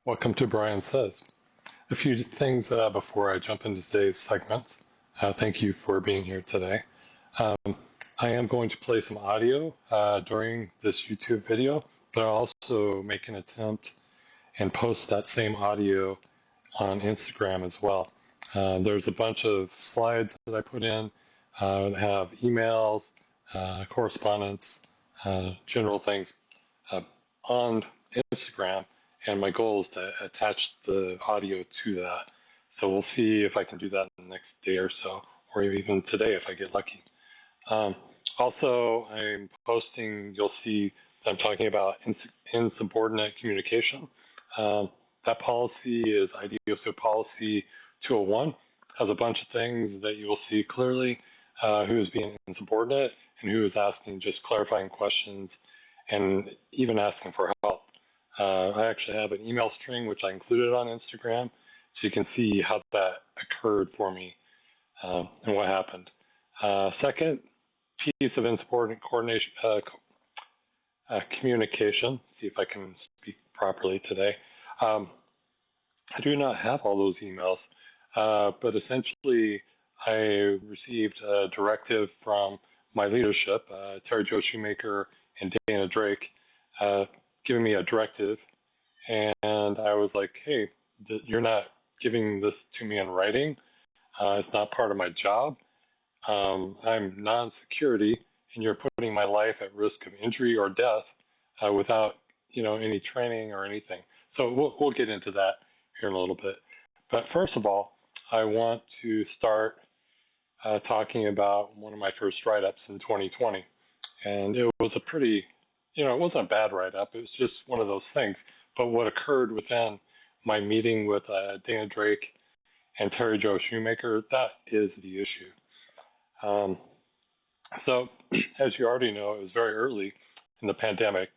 Welcome to Brian Says. A few things before I jump into today's segments. Thank you for being here today. Um, I am going to play some audio during this YouTube video, but I'll also make an attempt and post that same audio on Instagram as well. There's a bunch of slides that I put in that have emails, correspondence, general things uh, on Instagram, and my goal is to attach the audio to that. So we'll see if I can do that in the next day or so, or even today if I get lucky. Um, Also, I'm posting, you'll see that I'm talking about insubordinate communication. That policy is IDOC policy 201, has a bunch of things that you will see clearly, who is being insubordinate and who is asking just clarifying questions and even asking for help. I actually have an email string which I included on Instagram, so you can see how that occurred for me and what happened. Second piece of insubordinate coordination, communication. See if I can speak properly today. I do not have all those emails, but essentially I received a directive from my leadership, Terri Shewmaker and Daina Drake, uh, giving me a directive, and I was like, hey, you're not giving this to me in writing. It's not part of my job. I'm non-security, and you're putting my life at risk of injury or death without, any training or anything. So we'll get into that here in a little bit. But first of all, I want to start talking about one of my first write-ups in 2020, and it was a pretty, it wasn't a bad write-up. It was just one of those things. But what occurred within my meeting with Daina Drake and Terri Shewmaker, that is the issue. So, as you already know, it was very early in the pandemic,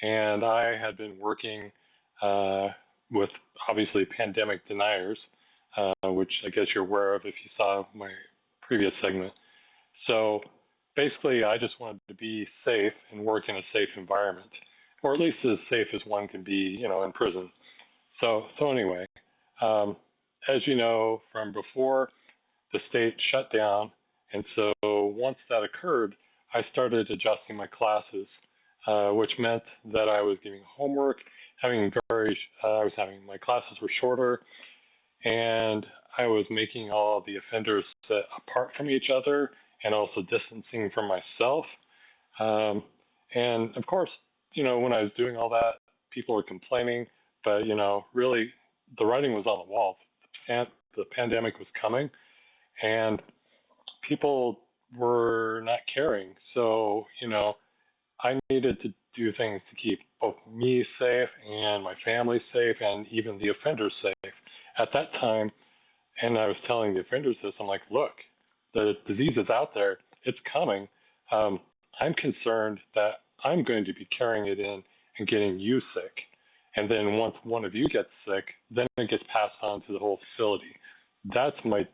and I had been working with obviously pandemic deniers, which I guess you're aware of if you saw my previous segment. So, basically, I just wanted to be safe and work in a safe environment, or at least as safe as one can be, in prison. So anyway, um, as you know from before, the state shut down. And so once that occurred, I started adjusting my classes, which meant that I was giving homework, I was having my classes were shorter, and I was making all the offenders sit apart from each other and also distancing from myself. Um, and of course, when I was doing all that, people were complaining, but really, the writing was on the wall. The pandemic was coming, and people were not caring. So, I needed to do things to keep both me safe and my family safe and even the offenders safe. At that time, and I was telling the offenders this, I'm like, look, the disease is out there, it's coming. Um, I'm concerned that I'm going to be carrying it in and getting you sick. And then once one of you gets sick, then it gets passed on to the whole facility. That's my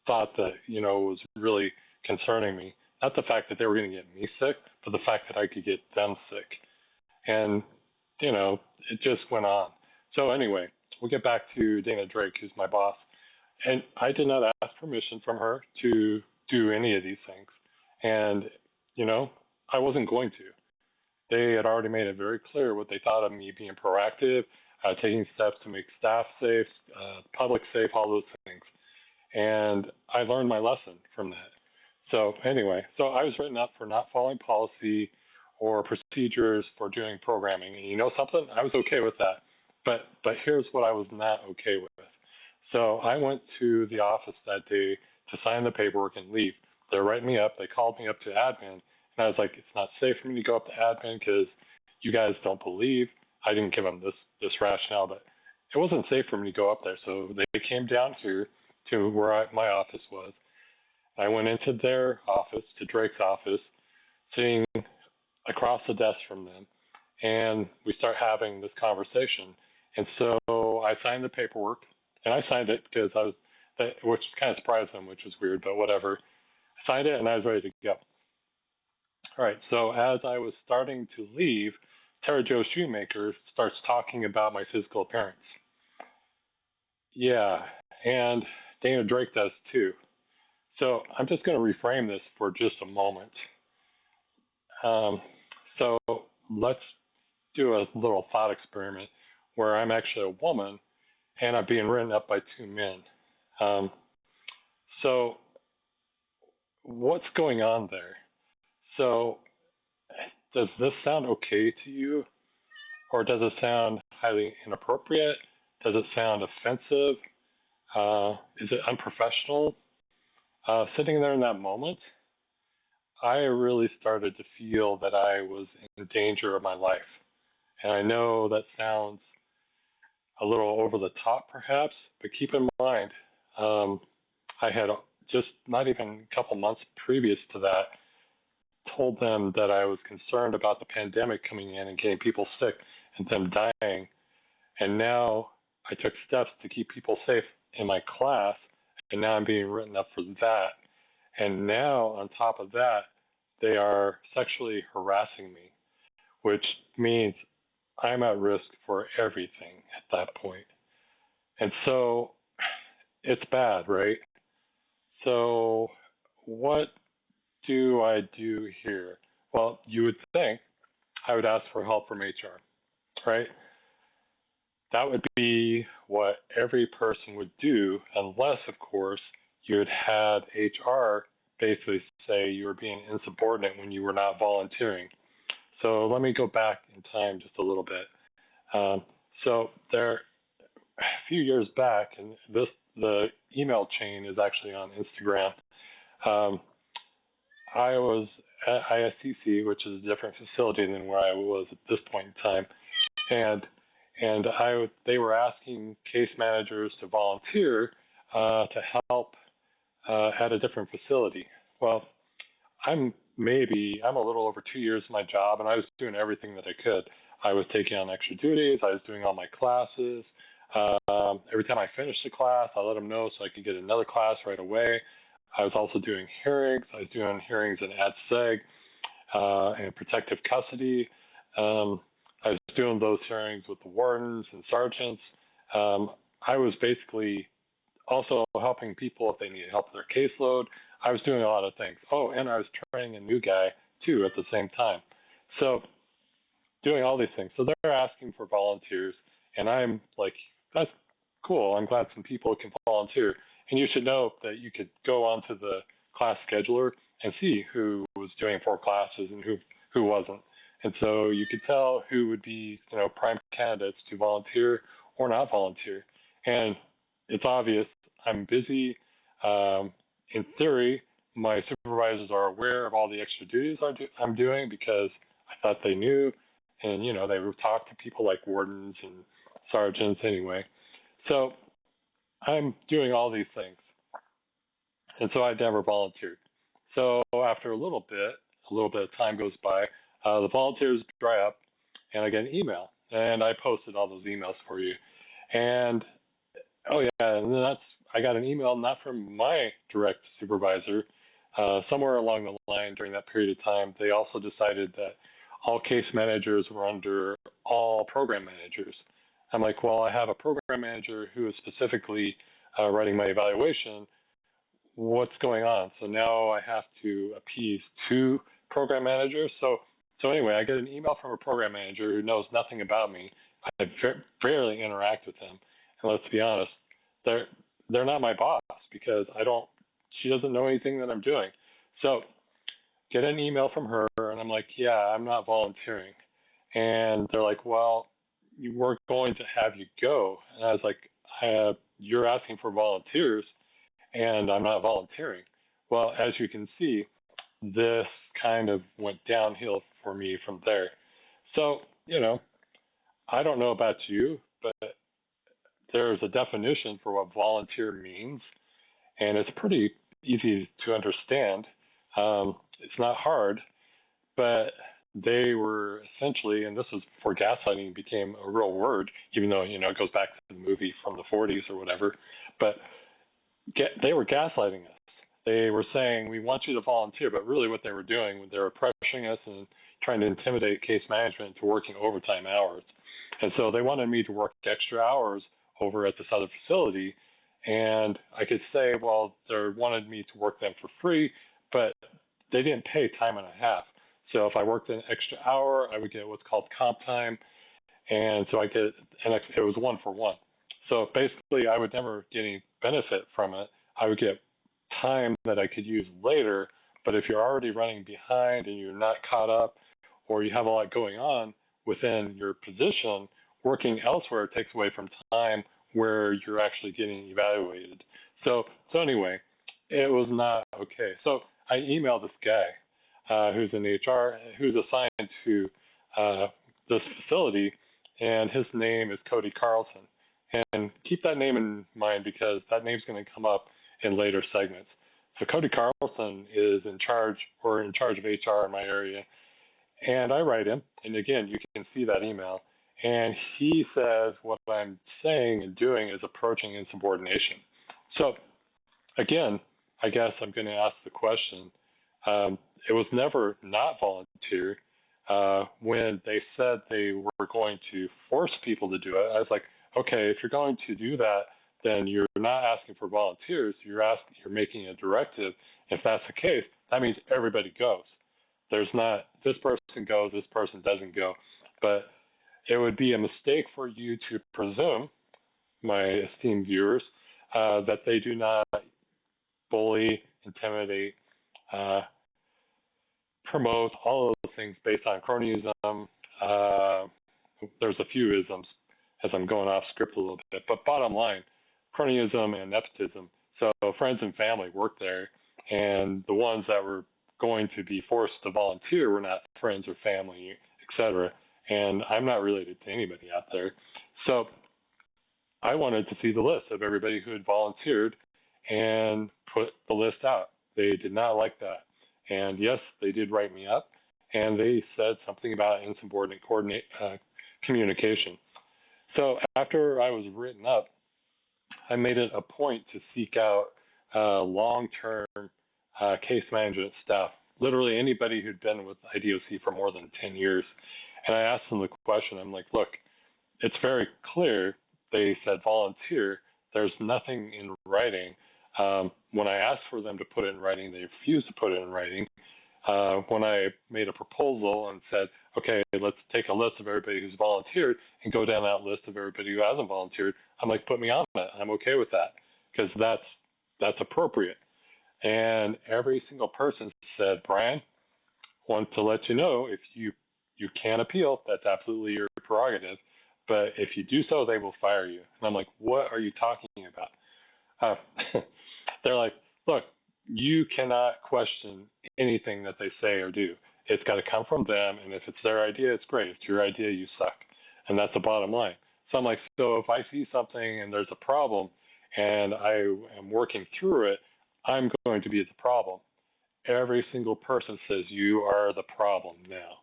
thought that, was really concerning me. Not the fact that they were going to get me sick, but the fact that I could get them sick. And, it just went on. So anyway, we'll get back to Daina Drake, who's my boss. And I did not ask permission from her to do any of these things. And, I wasn't going to. They had already made it very clear what they thought of me being proactive, taking steps to make staff safe, public safe, all those things. And I learned my lesson from that. So anyway, so I was written up for not following policy or procedures for doing programming. And you know something? I was okay with that. But here's what I was not okay with. So I went to the office that day to sign the paperwork and leave. They're writing me up. They called me up to admin, and I was like, it's not safe for me to go up to admin because you guys don't believe. I didn't give them this rationale, but it wasn't safe for me to go up there. So they came down here to where my office was. I went into their office, to Drake's office, sitting across the desk from them, and we start having this conversation. And so I signed the paperwork, and I signed it because which kind of surprised them, which was weird, but whatever. I signed it, and I was ready to go. All right, so as I was starting to leave, Terri Shewmaker starts talking about my physical appearance. Yeah, and Dana Drake does too. So I'm just going to reframe this for just a moment. Um, so let's do a little thought experiment where I'm actually a woman and I'm being written up by two men. Um, so what's going on there? So does this sound okay to you, or does it sound highly inappropriate? Does it sound offensive? Is it unprofessional? Sitting there in that moment, I really started to feel that I was in danger of my life. And I know that sounds a little over the top, perhaps, but keep in mind, um, I had just not even a couple months previous to that told them that I was concerned about the pandemic coming in and getting people sick and them dying. And now I took steps to keep people safe in my class, and now I'm being written up for that. And now, on top of that, they are sexually harassing me, which means I'm at risk for everything at that point. And so it's bad, right? So, what do I do here? Well, you would think I would ask for help from HR, right? That would be what every person would do, unless, of course, you had had HR basically say you were being insubordinate when you were not volunteering. So let me go back in time just a little bit. Um, so there, a few years back, and the email chain is actually on Instagram. Um, I was at ISCC, which is a different facility than where I was at this point in time, and they were asking case managers to volunteer to help at a different facility. Well, I'm a little over 2 years in my job, and I was doing everything that I could. I was taking on extra duties. I was doing all my classes. Every time I finished a class, I let them know so I could get another class right away. I was also doing hearings. I was doing hearings in AdSeg and protective custody. Um, I was doing those hearings with the wardens and sergeants. Um, I was basically also helping people if they needed help with their caseload. I was doing a lot of things. Oh, and I was training a new guy too at the same time. So doing all these things. So they're asking for volunteers, and I'm like, that's cool. I'm glad some people can volunteer. And you should know that you could go onto the class scheduler and see who was doing 4 classes and who wasn't. And so you could tell who would be, prime candidates to volunteer or not volunteer. And it's obvious I'm busy. In theory, my supervisors are aware of all the extra duties I'm doing because I thought they knew, and they would talk to people like wardens and sergeants anyway. So I'm doing all these things, and so I never volunteered. So after a little bit of time goes by, the volunteers dry up, and I get an email, and I posted all those emails for you. And oh yeah, and then I got an email not from my direct supervisor. Somewhere along the line during that period of time, they also decided that all case managers were under all program managers. I'm like, well, I have a program manager who is specifically writing my evaluation. What's going on? So now I have to appease two program managers. So anyway, I get an email from a program manager who knows nothing about me. I barely interact with them, and let's be honest, they're they're not my boss because I don't. She doesn't know anything that I'm doing. So get an email from her, and I'm like, yeah, I'm not volunteering, and they're like, well, we're going to have you go, and I was like, you're asking for volunteers, and I'm not volunteering. Well, as you can see, this kind of went downhill for me from there. So, I don't know about you, but there's a definition for what volunteer means, and it's pretty easy to understand. It's not hard, but they were essentially, and this was before gaslighting became a real word, even though, it goes back to the movie from the 40s or whatever, but they were gaslighting us. They were saying, we want you to volunteer, but really what they were doing, they were pressuring us and trying to intimidate case management into working overtime hours. And so they wanted me to work extra hours over at this other facility, and I could say, well, they wanted me to work them for free, but they didn't pay time and a half. So if I worked an extra hour, I would get what's called comp time, and so I get it was 1 for 1. So basically, I would never get any benefit from it. I would get time that I could use later. But if you're already running behind and you're not caught up, or you have a lot going on within your position, working elsewhere takes away from time where you're actually getting evaluated. So anyway, it was not okay. So I emailed this guy who's in HR, who's assigned to this facility, and his name is Cody Carlson. And keep that name in mind because that name's going to come up in later segments. So Cody Carlson is in charge of HR in my area, and I write him, and again, you can see that email, and he says what I'm saying and doing is approaching insubordination. So again, I guess I'm going to ask the question. It was never not volunteer. When they said they were going to force people to do it, I was like, okay, if you're going to do that, then you're not asking for volunteers. You're making a directive. If that's the case, that means everybody goes. There's not this person goes, this person doesn't go. But it would be a mistake for you to presume, my esteemed viewers, that they do not bully, intimidate, promote, all of those things based on cronyism. There's a few isms as I'm going off script a little bit, but bottom line, cronyism and nepotism. So friends and family work there, and the ones that were going to be forced to volunteer were not friends or family, etc. And I'm not related to anybody out there. So I wanted to see the list of everybody who had volunteered and put the list out. They did not like that. And yes, they did write me up, and they said something about insubordinate communication. So after I was written up, I made it a point to seek out long-term case management staff, literally anybody who'd been with IDOC for more than 10 years. And I asked them the question, I'm like, look, it's very clear they said volunteer. There's nothing in writing. When I asked for them to put it in writing, they refused to put it in writing. When I made a proposal and said, okay, let's take a list of everybody who's volunteered and go down that list of everybody who hasn't volunteered, I'm like, put me on it. I'm okay with that because that's appropriate. And every single person said, Brian, want to let you know if you can appeal, that's absolutely your prerogative. But if you do so, they will fire you. And I'm like, what are you talking about? They're like, look, you cannot question anything that they say or do. It's got to come from them, and if it's their idea, it's great. If it's your idea, you suck. And that's the bottom line. So I'm like, so if I see something and there's a problem and I am working through it, I'm going to be the problem. Every single person says, you are the problem now.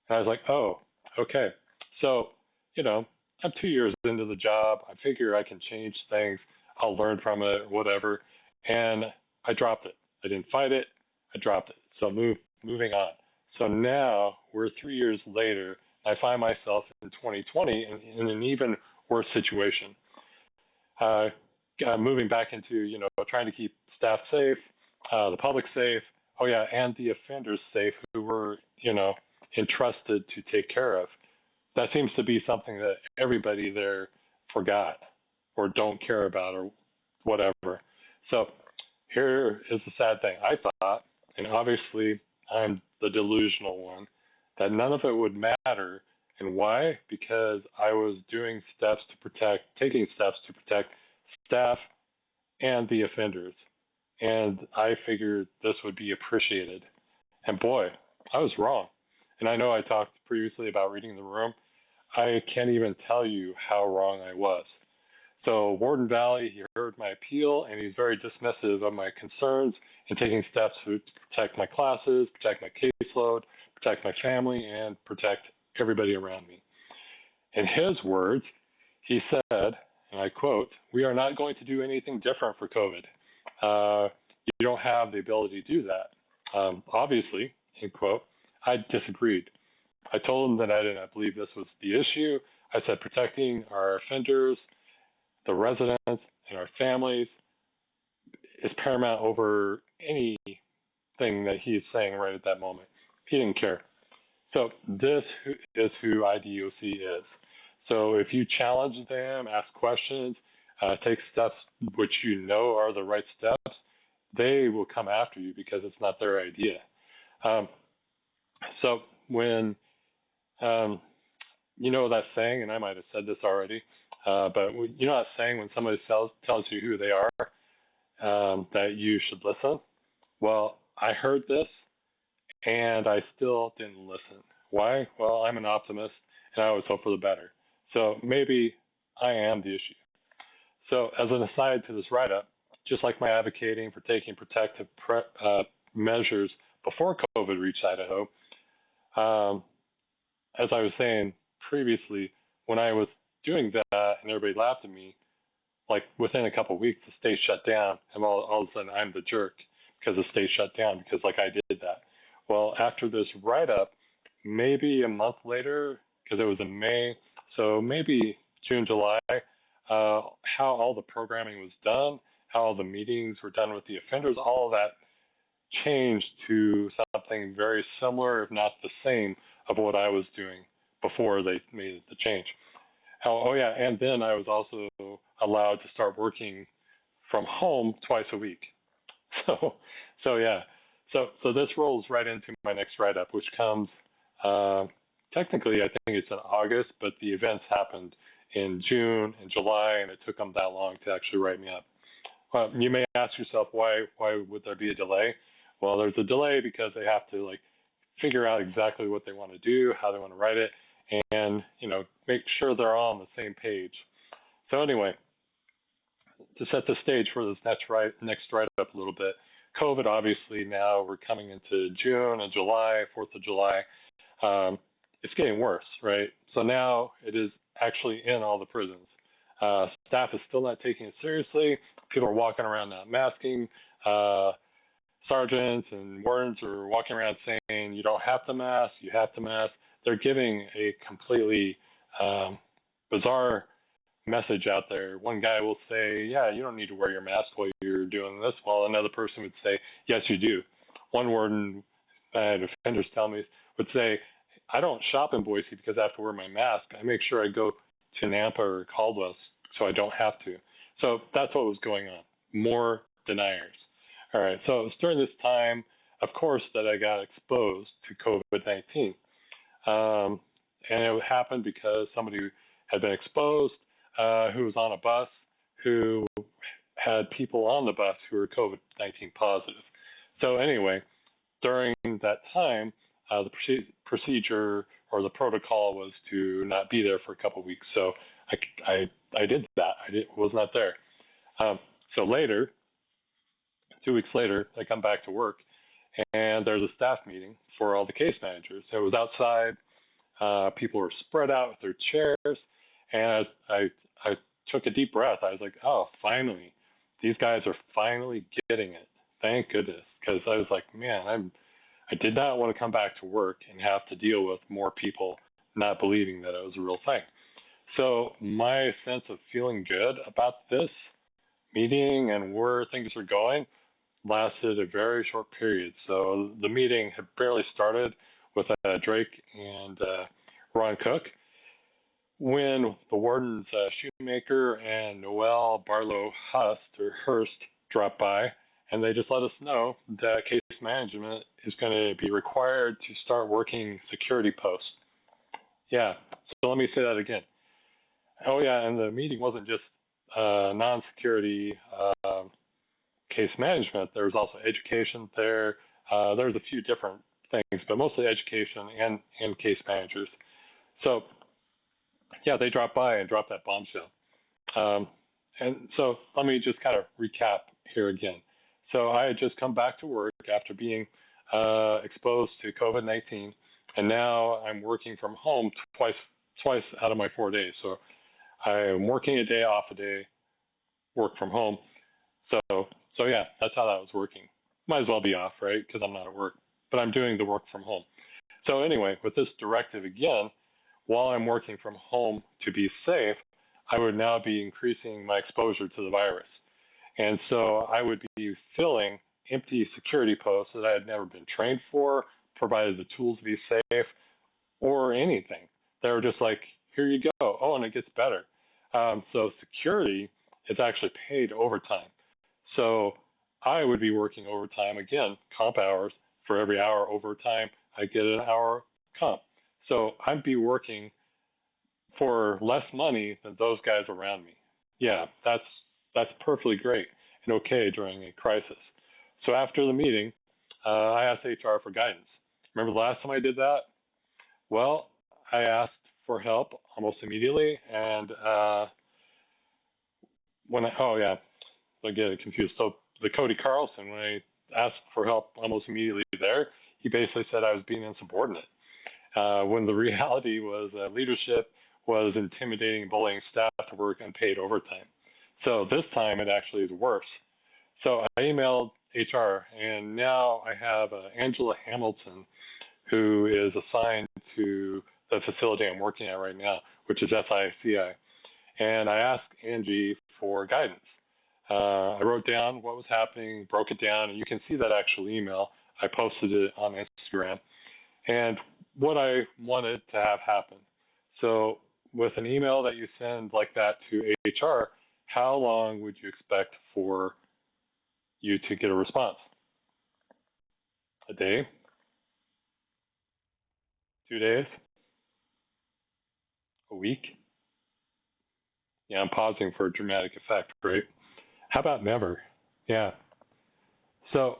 And I was like, oh, okay. So, I'm 2 years into the job. I figure I can change things. I'll learn from it, whatever. And I dropped it. I didn't fight it. I dropped it. So moving on. So now we're 3 years later. I find myself in 2020 in an even worse situation. Moving back into, trying to keep staff safe, the public safe. Oh yeah, and the offenders safe who were, entrusted to take care of. That seems to be something that everybody there forgot or don't care about or whatever. So here is the sad thing. I thought, and obviously I'm the delusional one, that none of it would matter. And why? Because I was taking steps to protect staff and the offenders. And I figured this would be appreciated. And boy, I was wrong. And I know I talked previously about reading the room. I can't even tell you how wrong I was. So Warden Valley, he heard my appeal, and he's very dismissive of my concerns and taking steps to protect my classes, protect my caseload, protect my family, and protect everybody around me. In his words, he said, and I quote, "We are not going to do anything different for COVID. You don't have the ability to do that." Obviously, end quote, I disagreed. I told him that I did not believe this was the issue. I said protecting our offenders the residents and our families is paramount over anything that he's saying right at that moment. He didn't care. So this is who IDOC is. So if you challenge them, ask questions, take steps which you know are the right steps, they will come after you because it's not their idea. Um, so when you know that saying, and I might have said this already, but you know that saying when somebody tells you who they are, that you should listen. Well, I heard this and I still didn't listen. Why? Well, I'm an optimist and I always hope for the better. So maybe I am the issue. So, as an aside to this write up, just like my advocating for taking protective measures before COVID reached Idaho, um, as I was saying previously, when I was doing that and everybody laughed at me, like within a couple of weeks, the state shut down, and all of a sudden I'm the jerk because the state shut down because like I did that. Well, after this write up, maybe a month later, because it was in May, so maybe June, July, how all the programming was done, how all the meetings were done with the offenders, all of that changed to something very similar, if not the same, of what I was doing before they made the change. Oh yeah, and then I was also allowed to start working from home twice a week. So, so yeah, so this rolls right into my next write-up, which comes uh, technically I think it's in August, but the events happened in June and July, and it took them that long to actually write me up. You may ask yourself why would there be a delay? Well, there's a delay because they have to like figure out exactly what they want to do, how they want to write it, and make sure they're all on the same page. So anyway, to set the stage for this next write up a little bit, COVID obviously now we're coming into June and July, 4th of July. It's getting worse, right? So now it is actually in all the prisons. Staff is still not taking it seriously. People are walking around not masking. Uh, Sergeants and wardens are walking around saying you don't have to mask, you have to mask. They're giving a completely bizarre message out there. One guy will say, yeah, you don't need to wear your mask while you're doing this, while another person would say, yes, you do. One warden, offenders tell me, would say, I don't shop in Boise because I have to wear my mask. I make sure I go to Nampa or Caldwell so I don't have to. So that's what was going on. More deniers. All right. So it was during this time, of course, that I got exposed to COVID-19. Um, and it happened because somebody had been exposed who was on a bus who had people on the bus who were COVID-19 positive. So anyway, during that time, the procedure or the protocol was to not be there for a couple of weeks. So I did that. Was not there. So later, 2 weeks later, I come back to work, and there's a staff meeting for all the case managers. It was outside. People were spread out with their chairs, and I took a deep breath. I was like, oh, finally, these guys are finally getting it. Thank goodness, because I was like, man, I did not want to come back to work and have to deal with more people not believing that it was a real thing. So my sense of feeling good about this meeting and where things were going lasted a very short period. So the meeting had barely started with Drake and Ron Cook when the wardens Shewmaker and Noel Barlow Hurst dropped by, and they just let us know that case management is going to be required to start working security posts. Yeah, so let me say that again. Oh yeah, and the meeting wasn't just non-security case management. There was also education there. There was a few different things, but mostly education and case managers. So yeah, they dropped by and dropped that bombshell. And so let me just kind of recap here again. So I had just come back to work after being exposed to COVID-19, and now I'm working from home twice out of my 4 days. So I'm working a day, off a day, work from home. So yeah, that's how that was working. Might as well be off, right? Because I'm not at work, but I'm doing the work from home. So anyway, with this directive again, while I'm working from home to be safe, I would now be increasing my exposure to the virus. And so I would be filling empty security posts that I had never been trained for, provided the tools to be safe, or anything. They were just like, here you go. Oh, and it gets better. So security is actually paid overtime. So I would be working overtime again, comp hours. For every hour overtime, I get an hour comp. So I'd be working for less money than those guys around me. Yeah, that's perfectly great and okay during a crisis. So after the meeting, I asked HR for guidance. Remember the last time I did that? Well, I asked for help almost immediately, and oh yeah, I get it confused. So the Cody Carlson, when I asked for help almost immediately there, he basically said I was being insubordinate. When the reality was leadership was intimidating and bullying staff to work unpaid overtime. So this time it actually is worse. So I emailed HR, and now I have Angela Hamilton, who is assigned to the facility I'm working at right now, which is SICI. And I asked Angie for guidance. I wrote down what was happening, broke it down, and you can see that actual email. I posted it on Instagram and what I wanted to have happen. So, with an email that you send like that to HR, how long would you expect for you to get a response? A day? 2 days? A week? Yeah, I'm pausing for a dramatic effect, right? How about never? Yeah. So,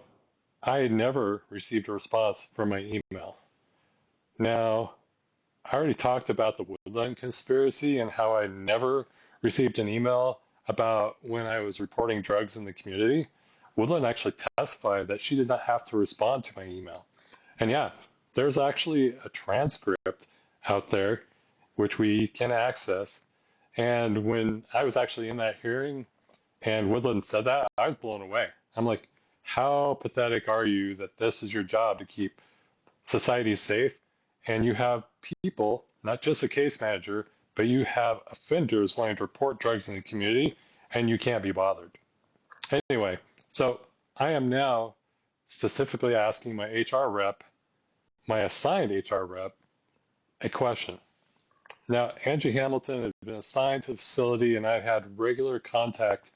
I never received a response from my email. Now, I already talked about the Woodland conspiracy and how I never received an email about when I was reporting drugs in the community. Woodland actually testified that she did not have to respond to my email. And yeah, there's actually a transcript out there which we can access. And when I was actually in that hearing and Woodland said that, I was blown away. I'm like, how pathetic are you that this is your job to keep society safe, and you have people, not just a case manager, but you have offenders wanting to report drugs in the community, and you can't be bothered. Anyway, so I am now specifically asking my HR rep, my assigned HR rep, a question. Now, Angie Hamilton had been assigned to the facility, and I had regular contact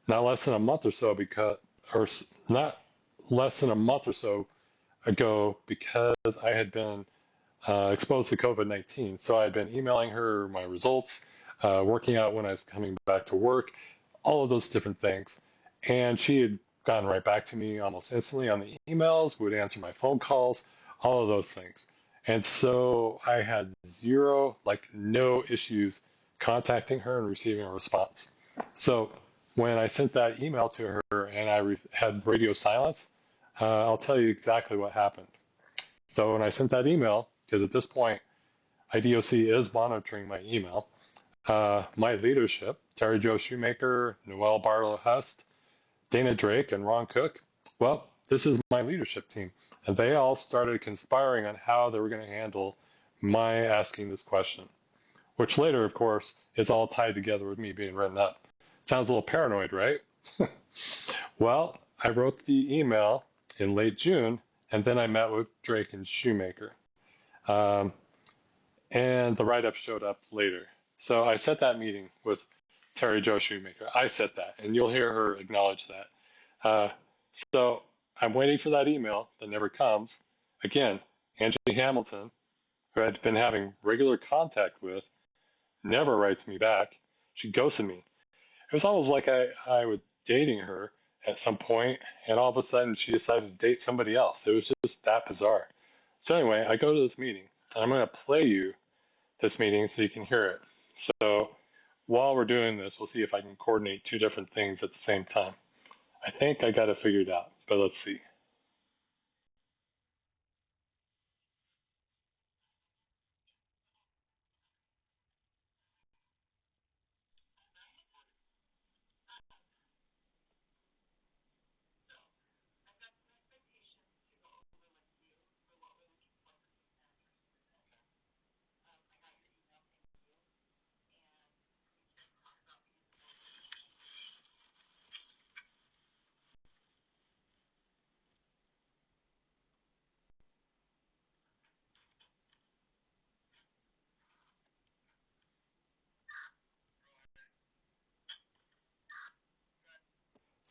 not less than a month or so not less than a month or so ago because I had been exposed to COVID-19. So I'd been emailing her my results, working out when I was coming back to work, all of those different things. And she had gotten right back to me almost instantly on the emails, would answer my phone calls, all of those things. And so I had zero, like no issues contacting her and receiving a response. So when I sent that email to her and I had radio silence, I'll tell you exactly what happened. So when I sent that email, because at this point, IDOC is monitoring my email, my leadership, Terri Jo Shewmaker, Noel Barlow Hust, Daina Drake, and Ron Cook, well, this is my leadership team. And they all started conspiring on how they were going to handle my asking this question, which later, of course, is all tied together with me being written up. Sounds a little paranoid, right? Well, I wrote the email in late June, and then I met with Drake and Shewmaker. Um, and the write-up showed up later. So I set that meeting with Terri Jo Shewmaker. I set that, and you'll hear her acknowledge that. So I'm waiting for that email that never comes. Again, Angie Hamilton, who I'd been having regular contact with, never writes me back. She ghosted me. It was almost like I was dating her at some point, and all of a sudden she decided to date somebody else. It was just that bizarre. So anyway, I go to this meeting, and I'm going to play you this meeting so you can hear it. So while we're doing this, we'll see if I can coordinate two different things at the same time. I think I got it figured out, but let's see.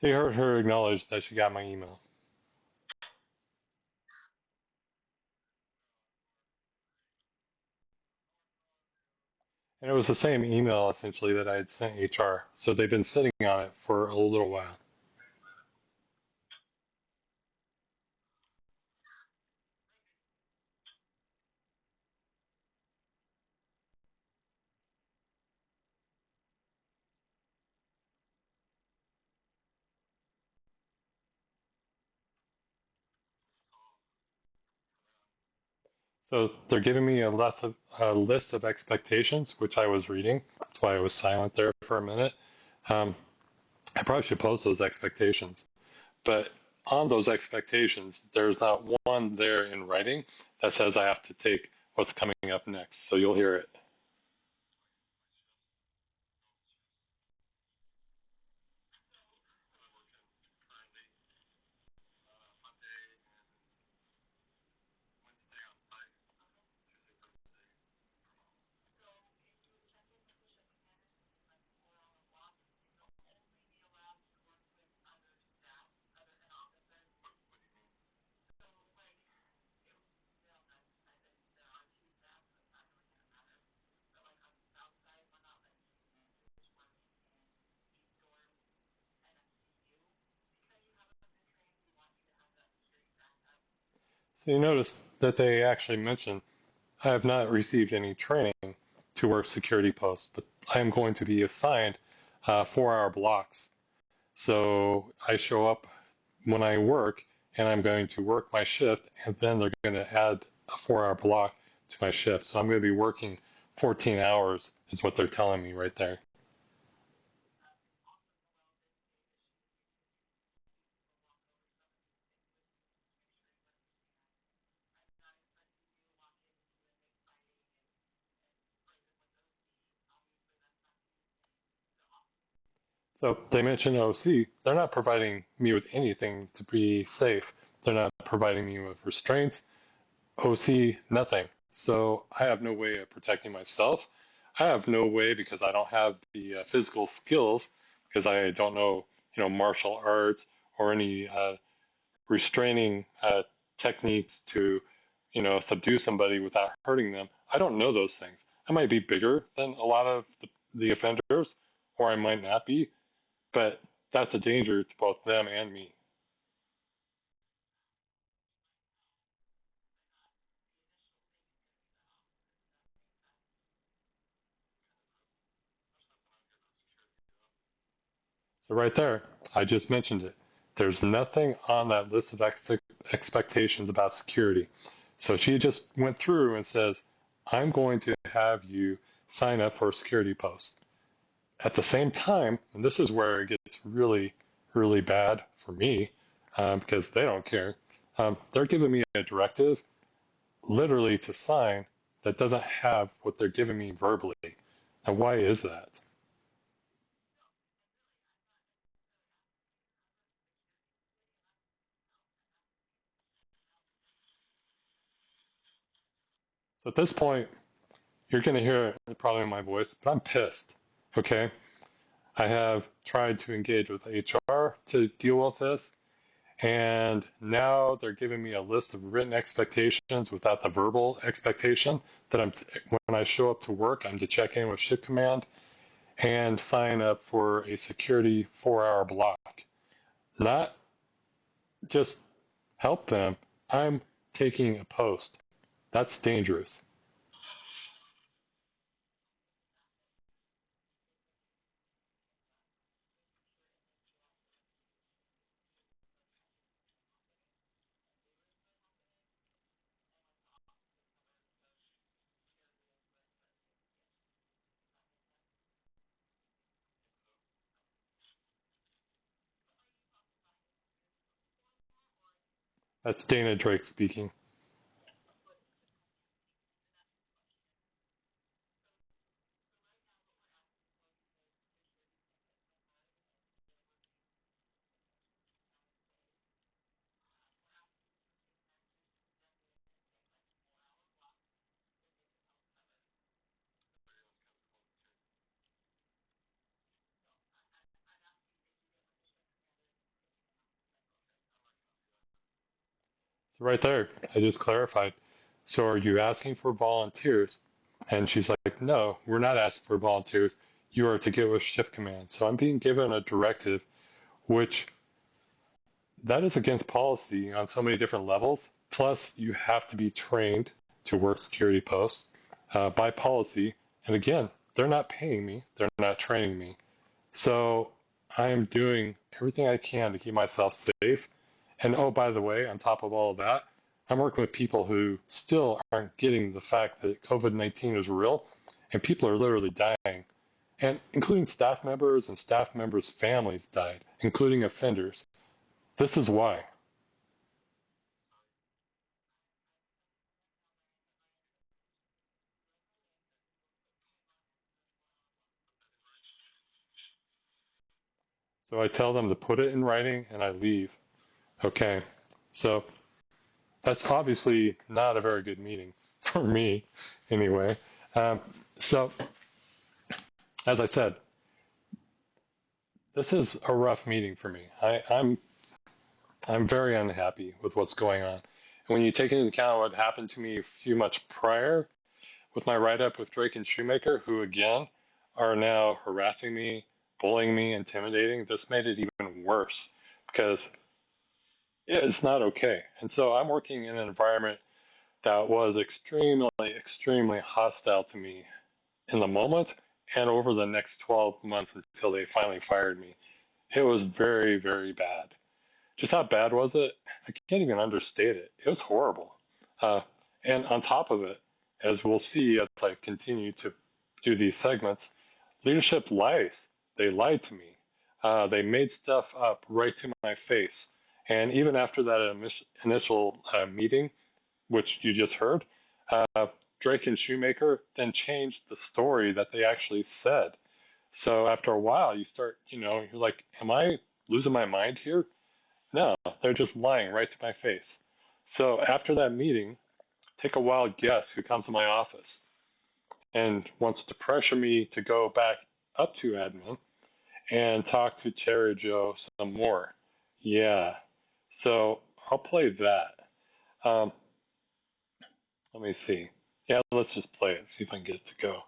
They heard her acknowledge that she got my email. And it was the same email essentially that I had sent HR. So they've been sitting on it for a little while. So they're giving me a list of expectations, which I was reading. That's why I was silent there for a minute. Um, I probably should post those expectations. But on those expectations, there's not one there in writing that says I have to take what's coming up next. So you'll hear it. So you notice that they actually mention I have not received any training to work security posts, but I am going to be assigned 4 hour blocks. So I show up when I work and I'm going to work my shift, and then they're going to add a 4 hour block to my shift. So I'm going to be working 14 hours, is what they're telling me right there. So they mentioned OC. They're not providing me with anything to be safe. They're not providing me with restraints, OC, nothing. So I have no way of protecting myself. I have no way because I don't have the physical skills because I don't know, martial arts or any restraining techniques to, subdue somebody without hurting them. I don't know those things. I might be bigger than a lot of the offenders, or I might not be, but that's a danger to both them and me. So right there, I just mentioned it. There's nothing on that list of expectations about security. So she just went through and says, I'm going to have you sign up for a security post. At the same time, and this is where it gets really, really bad for me because they don't care. They're giving me a directive literally to sign that doesn't have what they're giving me verbally. And why is that? So at this point, you're going to hear it probably in my voice, but I'm pissed. Okay. I have tried to engage with HR to deal with this, and now they're giving me a list of written expectations without the verbal expectation that when I show up to work, I'm to check in with Ship Command and sign up for a security 4 hour block. Not just help them, I'm taking a post. That's dangerous. That's Dana Drake speaking. So right there, I just clarified. So are you asking for volunteers? And she's like, no, we're not asking for volunteers. You are to give us shift command. So I'm being given a directive, which that is against policy on so many different levels. Plus, you have to be trained to work security posts by policy. And again, they're not paying me. They're not training me. So I am doing everything I can to keep myself safe. And oh, by the way, on top of all of that, I'm working with people who still aren't getting the fact that COVID-19 is real and people are literally dying. And including staff members and staff members' families died, including offenders. This is why. So I tell them to put it in writing and I leave. Okay. So that's obviously not a very good meeting for me, anyway. Um, so, as I said, this is a rough meeting for me. I'm very unhappy with what's going on. And when you take into account what happened to me a few months prior with my write-up with Drake and Shewmaker, who again are now harassing me, bullying me, intimidating, this made it even worse because it's not okay. And so I'm working in an environment that was extremely, extremely hostile to me in the moment and over the next 12 months until they finally fired me. It was very, very bad. Just how bad was it? I can't even understate it. It was horrible. Uh, and on top of it, as we'll see as I continue to do these segments, leadership lies. They lied to me. They made stuff up right to my face. And even after that initial meeting, which you just heard, uh, Drake and Shewmaker then changed the story that they actually said. So after a while, you start, you're like, am I losing my mind here? No, they're just lying right to my face. So after that meeting, take a wild guess who comes to my office and wants to pressure me to go back up to admin and talk to Terri Joe some more. Yeah. So I'll play that. Um, let me see. Yeah, let's just play it, see if I can get it to go.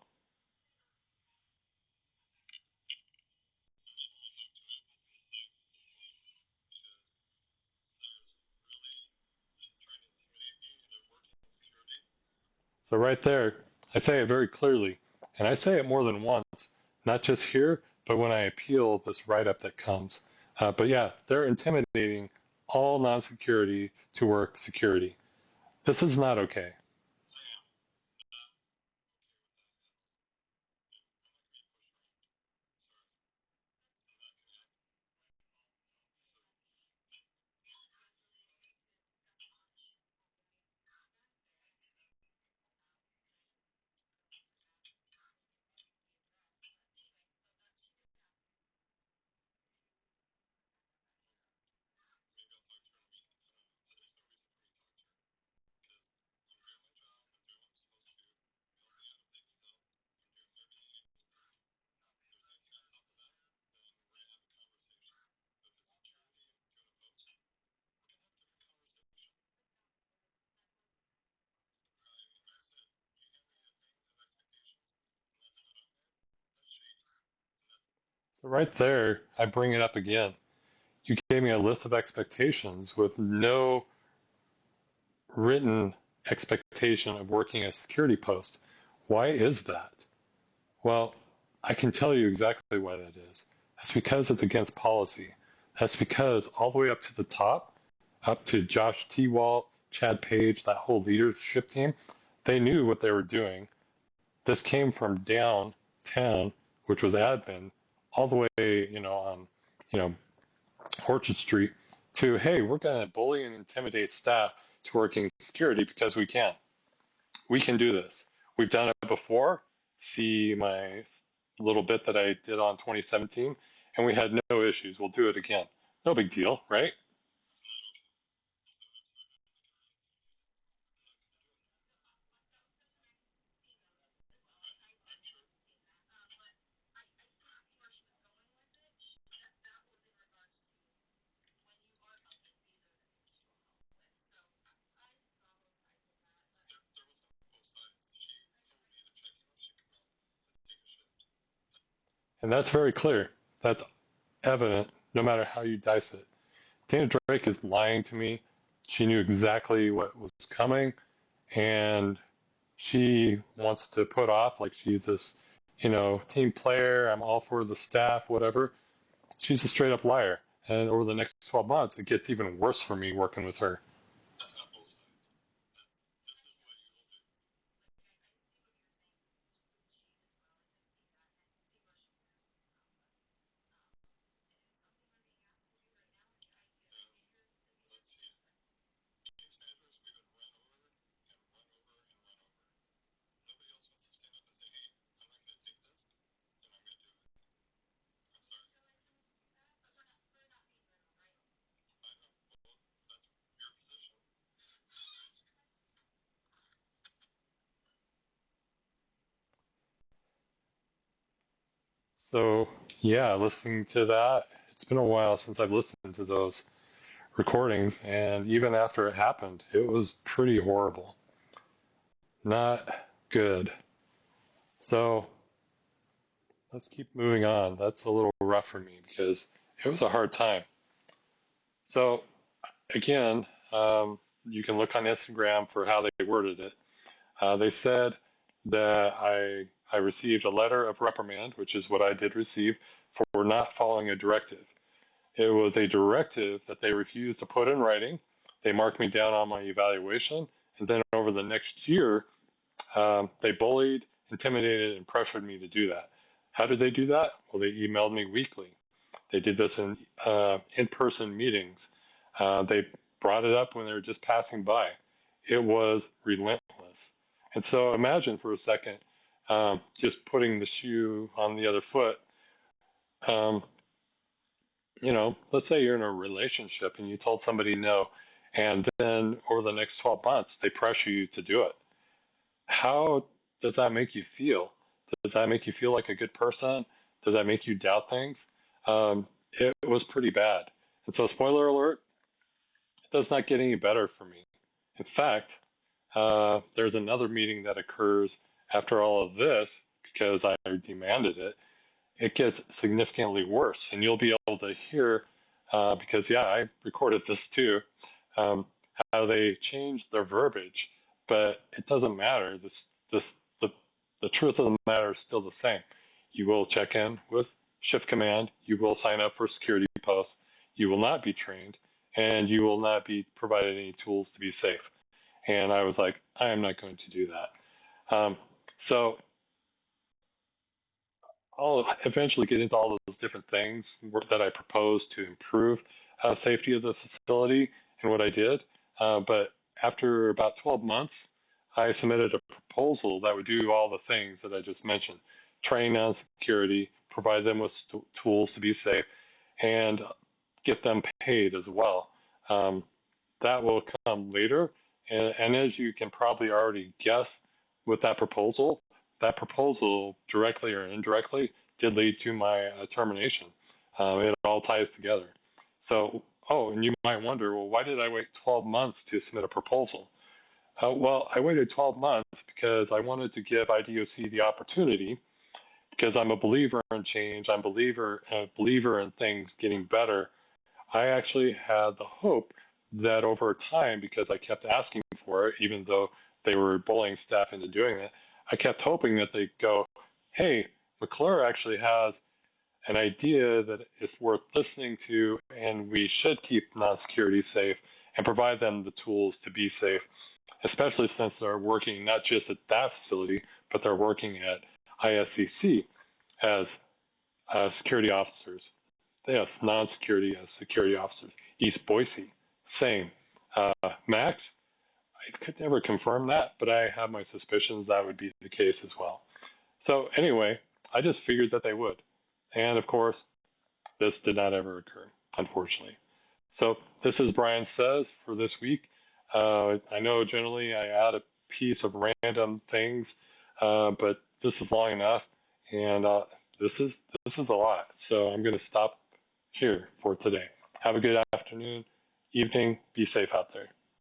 So right there, I say it very clearly, and I say it more than once, not just here, but when I appeal this write-up that comes. But yeah, they're intimidating all non-security to work security. This is not okay. So right there, I bring it up again. You gave me a list of expectations with no written expectation of working a security post. Why is that? Well, I can tell you exactly why that is. That's because it's against policy. That's because all the way up to the top, up to Josh T. Wall, Chad Page, that whole leadership team, they knew what they were doing. This came from downtown, which was admin, all the way, on, you know, Orchard Street, to hey, we're going to bully and intimidate staff to working security because we can. We can do this. We've done it before. See my little bit that I did on 2017, and we had no issues. We'll do it again. No big deal, right? And that's very clear. That's evident no matter how you dice it. Dana Drake is lying to me. She knew exactly what was coming, and she wants to put off like she's this, team player. I'm all for the staff, whatever. She's a straight up liar. And over the next 12 months, it gets even worse for me working with her. So, yeah, listening to that, it's been a while since I've listened to those recordings. And even after it happened, it was pretty horrible. Not good. So, let's keep moving on. That's a little rough for me because it was a hard time. So, again, you can look on Instagram for how they worded it. They said that I received a letter of reprimand, which is what I did receive, for not following a directive. It was a directive that they refused to put in writing. They marked me down on my evaluation, and then over the next year, they bullied, intimidated, and pressured me to do that. How did they do that? Well, they emailed me weekly. They did this in-person meetings. They brought it up when they were just passing by. It was relentless. And so imagine for a second, just putting the shoe on the other foot. Um, let's say you're in a relationship and you told somebody no, and then over the next 12 months, they pressure you to do it. How does that make you feel? Does that make you feel like a good person? Does that make you doubt things? It was pretty bad. And so, spoiler alert, it does not get any better for me. In fact, there's another meeting that occurs after all of this because I demanded it. It gets significantly worse, and you'll be able to hear because yeah, I recorded this too. Um, how they changed their verbiage, but it doesn't matter. This the the truth of the matter is still the same. You will check in with Shift Command. You will sign up for security posts. You will not be trained, and you will not be provided any tools to be safe. And I was like, I am not going to do that. So I'll eventually get into all those different things that I proposed to improve safety of the facility and what I did. But after about 12 months, I submitted a proposal that would do all the things that I just mentioned: train on security, provide them with tools to be safe, and get them paid as well. Um, that will come later. And as you can probably already guess with that proposal directly or indirectly did lead to my termination. It all ties together. So, oh, and you might wonder, well, why did I wait 12 months to submit a proposal? Well, I waited 12 months because I wanted to give IDOC the opportunity, because I'm a believer in change. I'm a believer in things getting better. I actually had the hope that over time, because I kept asking for it, even though they were bullying staff into doing it, I kept hoping that they'd go, hey, McClure actually has an idea that is worth listening to, and we should keep non-security safe and provide them the tools to be safe, especially since they're working not just at that facility, but they're working at ISCC as security officers. Yes, non-security as security officers. East Boise, same. Max, I could never confirm that, but I have my suspicions that would be the case as well. So anyway, I just figured that they would. And of course, this did not ever occur, unfortunately. So this is Brian Says for this week. I know generally I add a piece of random things, but this is long enough, and this is this is a lot. So I'm going to stop here for today. Have a good afternoon, evening. Be safe out there.